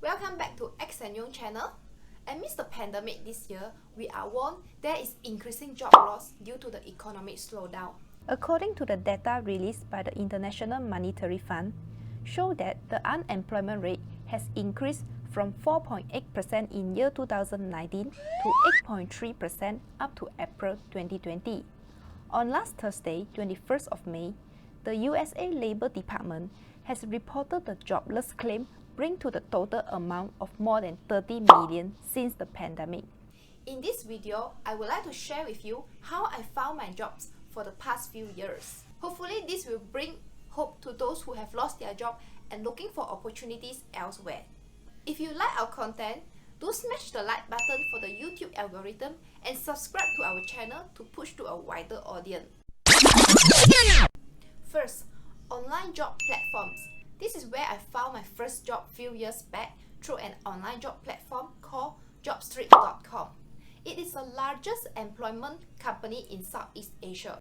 Welcome back to X and Yong channel. Amidst the pandemic this year, we are warned there is increasing job loss due to the economic slowdown. According to the data released by the International Monetary Fund, show that the unemployment rate has increased from 4.8% in year 2019 to 8.3% up to April 2020. On last Thursday, 21st of May, the USA Labor Department has reported the jobless claim bring to the total amount of more than 30 million since the pandemic. In this video, I would like to share with you how I found my jobs for the past few years. Hopefully, this will bring hope to those who have lost their job and looking for opportunities elsewhere. If you like our content, do smash the like button for the YouTube algorithm and subscribe to our channel to push to a wider audience. First, online job platforms. This is where I found my first job few years back through an online job platform called jobstreet.com. It is the largest employment company in Southeast Asia.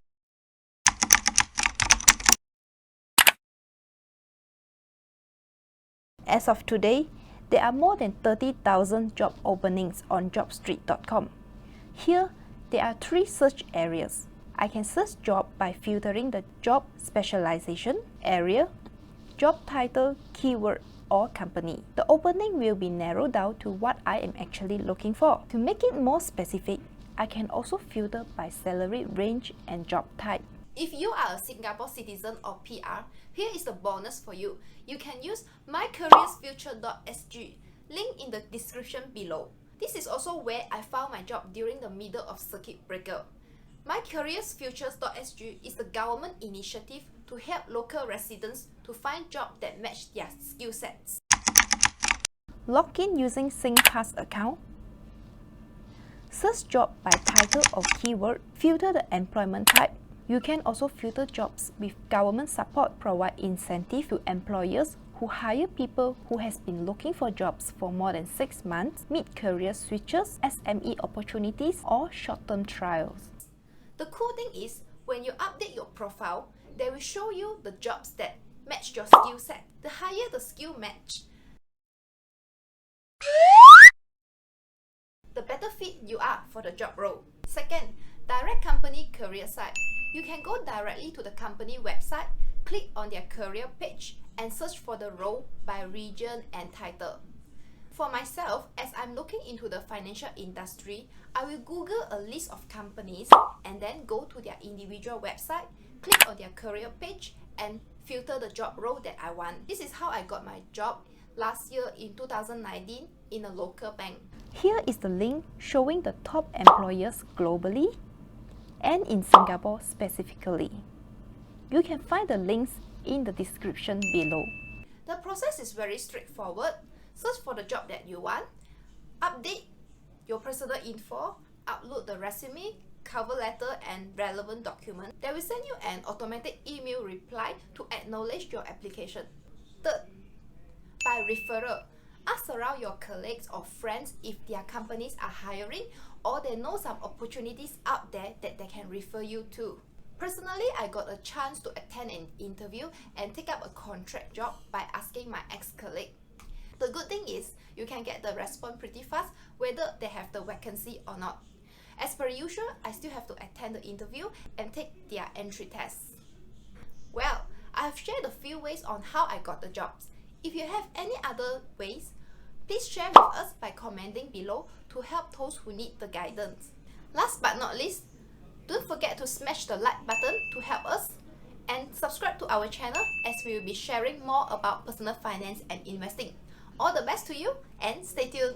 As of today, there are more than 30,000 job openings on jobstreet.com. Here, there are 3 search areas. I can search job by filtering the job specialization, area, job title, keyword, or company. The opening will be narrowed down to what I am actually looking for. To make it more specific, I can also filter by salary range and job type. If you are a Singapore citizen or PR, here is the bonus for you. You can use mycareersfuture.sg, link in the description below. This is also where I found my job during the middle of circuit breaker. mycareersfuture.sg is the government initiative to help local residents to find jobs that match their skill sets. Log in using SingPass account. Search job by title or keyword. Filter the employment type. You can also filter jobs with government support, provide incentive to employers who hire people who has been looking for jobs for more than 6 months, mid-career switches, SME opportunities, or short-term trials. The cool thing is, when you update your profile, they will show you the jobs that match your skill set. The higher the skill match, the better fit you are for the job role. Second, direct company career site. You can go directly to the company website, click on their career page, and search for the role by region and title. For myself, as I'm looking into the financial industry, I will Google a list of companies and then go to their individual website, click on their career page, and filter the job role that I want. This is how I got my job last year in 2019 in a local bank. Here is the link showing the top employers globally and in Singapore specifically. You can find the links in the description below. The process is very straightforward. Search for the job that you want, update your personal info, upload the resume, cover letter, and relevant document. They will send you an automatic email reply to acknowledge your application. Third, by referral. Ask around your colleagues or friends if their companies are hiring or they know some opportunities out there that they can refer you to. Personally, I got a chance to attend an interview and take up a contract job by asking my ex-colleague. The good thing is, you can get the response pretty fast whether they have the vacancy or not. As per usual, I still have to attend the interview and take their entry test. Well, I have shared a few ways on how I got the jobs. If you have any other ways, please share with us by commenting below to help those who need the guidance. Last but not least, don't forget to smash the like button to help us and subscribe to our channel as we will be sharing more about personal finance and investing. All the best to you and stay tuned!